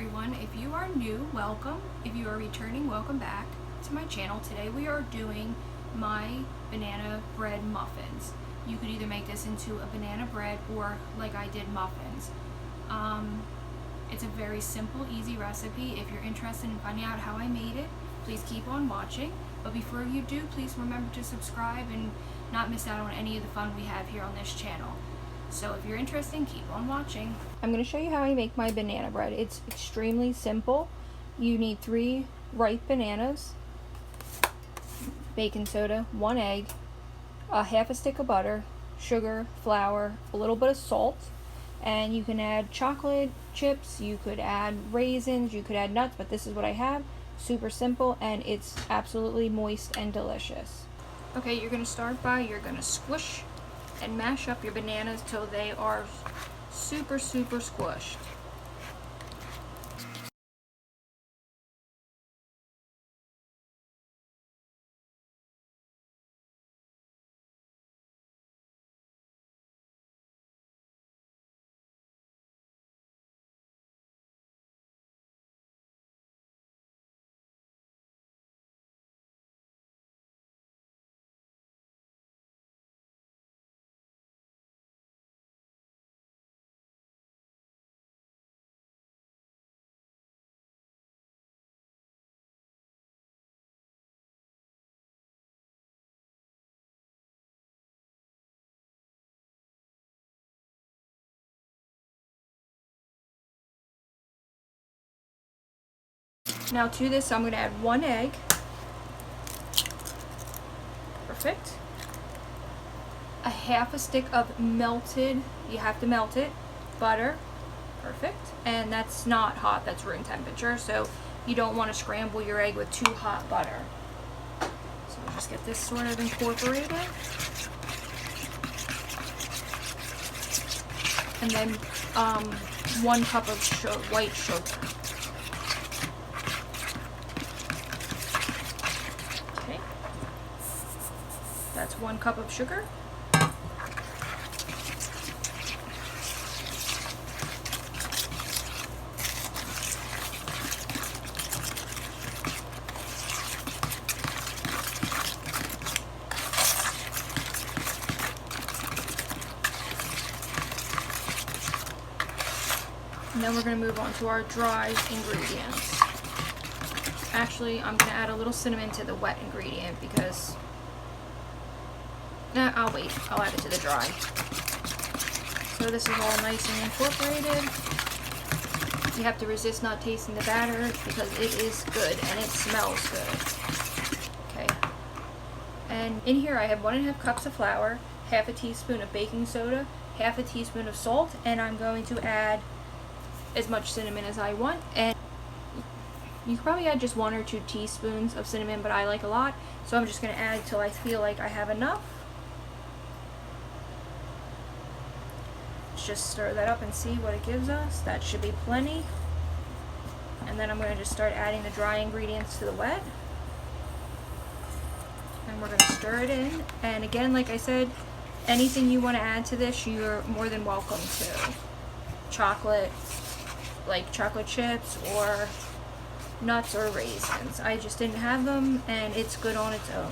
everyone. If you are new, welcome. If you are returning, welcome back to my channel. Today we are doing my banana bread muffins. You could either make this into a banana bread or like I did muffins. It's a very simple, easy recipe. If you're interested in finding out how I made it, please keep on watching. But before you do, please remember to subscribe and not miss out on any of the fun we have here on this channel. So if you're interested, keep on watching. I'm going to show you how I make my banana bread. It's extremely simple. You need 3 ripe bananas, baking soda, 1 egg, a half a stick of butter, sugar, flour, a little bit of salt, and you can add chocolate chips, you could add raisins, you could add nuts, but this is what I have. Super simple, and it's absolutely moist and delicious. Okay, you're going to start by, you're going to squish and mash up your bananas till they are super squished. Now to this I'm going to add 1 egg. Perfect. A half a stick of melted, you have to melt it, butter. Perfect. And that's not hot, that's room temperature, so you don't want to scramble your egg with too hot butter. So we'll just get this sort of incorporated. And then 1 cup of white sugar. Okay. That's 1 cup of sugar. And then we're going to move on to our dry ingredients. Actually, I'm going to add a little cinnamon to the wet ingredient because... Nah, I'll wait. I'll add it to the dry. So this is all nice and incorporated. You have to resist not tasting the batter because it is good and it smells good. Okay. And in here I have 1½ cups of flour, half a teaspoon of baking soda, half a teaspoon of salt, and I'm going to add as much cinnamon as I want. And you could probably add just 1 or 2 teaspoons of cinnamon, but I like a lot, so I'm just going to add till I feel like I have enough. Let's just stir that up and see what it gives us. That should be plenty. And then I'm going to just start adding the dry ingredients to the wet. And we're going to stir it in. And again, like I said, anything you want to add to this, you're more than welcome to. Chocolate, like chocolate chips or nuts or raisins. I just didn't have them, and it's good on its own.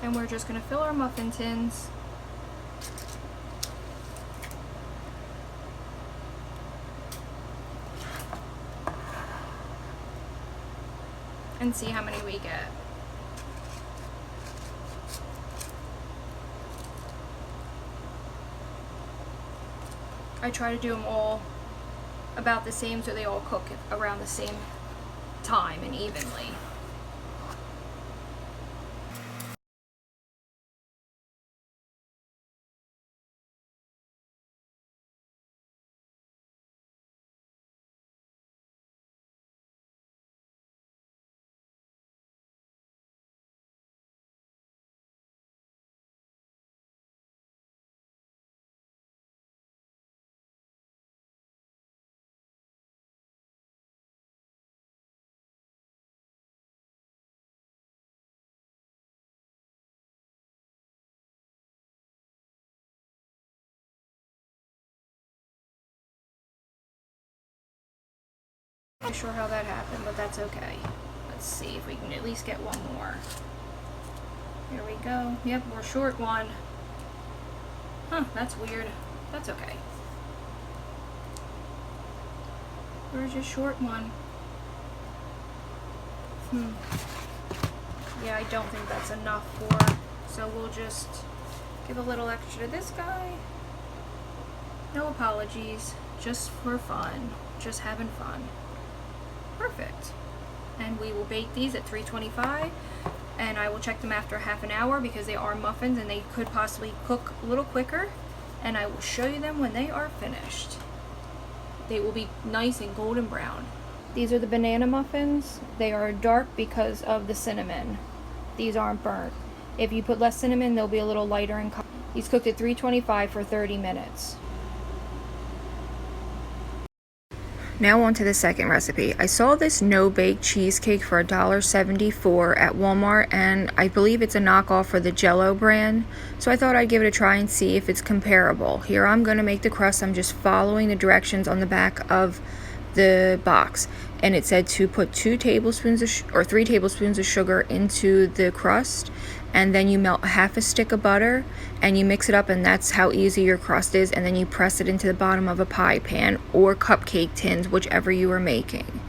And we're just going to fill our muffin tins. And see how many we get. I try to do them all about the same so they all cook around the same time and evenly. Not sure how that happened, but that's okay. Let's see if we can at least get one more. Here we go. Yep, we're short one. Huh, that's weird. That's okay. We're just short one. Yeah, I don't think that's enough for, so we'll just give a little extra to this guy. No apologies, just for fun, just having fun. Perfect. And we will bake these at 325, and I will check them after half an hour because they are muffins and they could possibly cook a little quicker, and I will show you them when they are finished. They will be nice and golden brown. These are the banana muffins. They are dark because of the cinnamon. These aren't burnt. If you put less cinnamon, they'll be a little lighter in color. These cooked at 325 for 30 minutes. Now on to the second recipe. I saw this no-bake cheesecake for $1.74 at Walmart, and I believe it's a knockoff for the Jell-O brand, so I thought I'd give it a try and see if it's comparable. Here I'm going to make the crust. I'm just following the directions on the back of the box, and it said to put 2 tablespoons or 3 tablespoons of sugar into the crust, and then you melt half a stick of butter and you mix it up, and that's how easy your crust is. And then you press it into the bottom of a pie pan or cupcake tins, whichever you are making.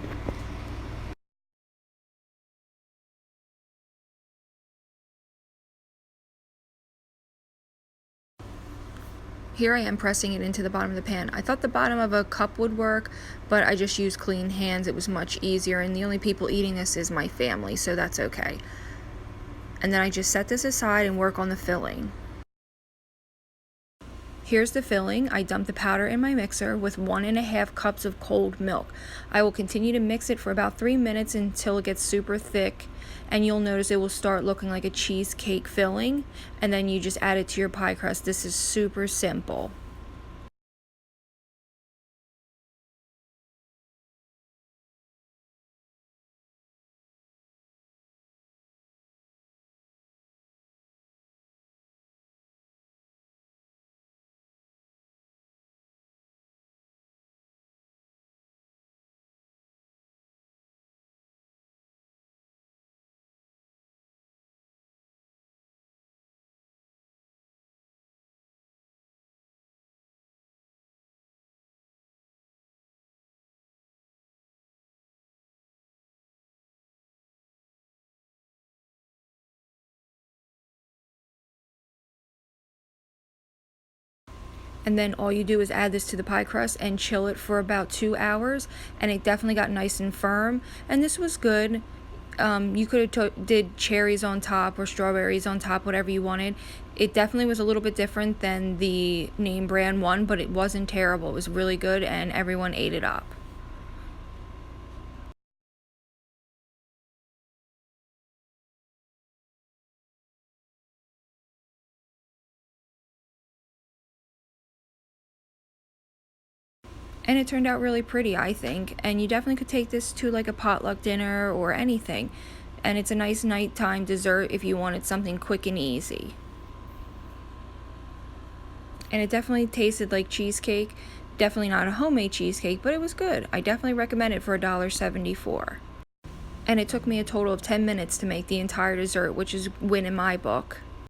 Here I am pressing it into the bottom of the pan. I thought the bottom of a cup would work, but I just used clean hands. It was much easier, and the only people eating this is my family, so that's okay. And then I just set this aside and work on the filling. Here's the filling. I dumped the powder in my mixer with 1.5 cups of cold milk. I will continue to mix it for about 3 minutes until it gets super thick, and you'll notice it will start looking like a cheesecake filling, and then you just add it to your pie crust. This is super simple. And then all you do is add this to the pie crust and chill it for about 2 hours, and it definitely got nice and firm, and this was good. You could have did cherries on top or strawberries on top, whatever you wanted. It definitely was a little bit different than the name brand one, but it wasn't terrible. It was really good, and everyone ate it up. And it turned out really pretty, I think, and you definitely could take this to like a potluck dinner or anything, and it's a nice nighttime dessert if you wanted something quick and easy. And it definitely tasted like cheesecake. Definitely not a homemade cheesecake, but it was good. I definitely recommend it for $1.74. And it took me a total of 10 minutes to make the entire dessert, which is win in my book.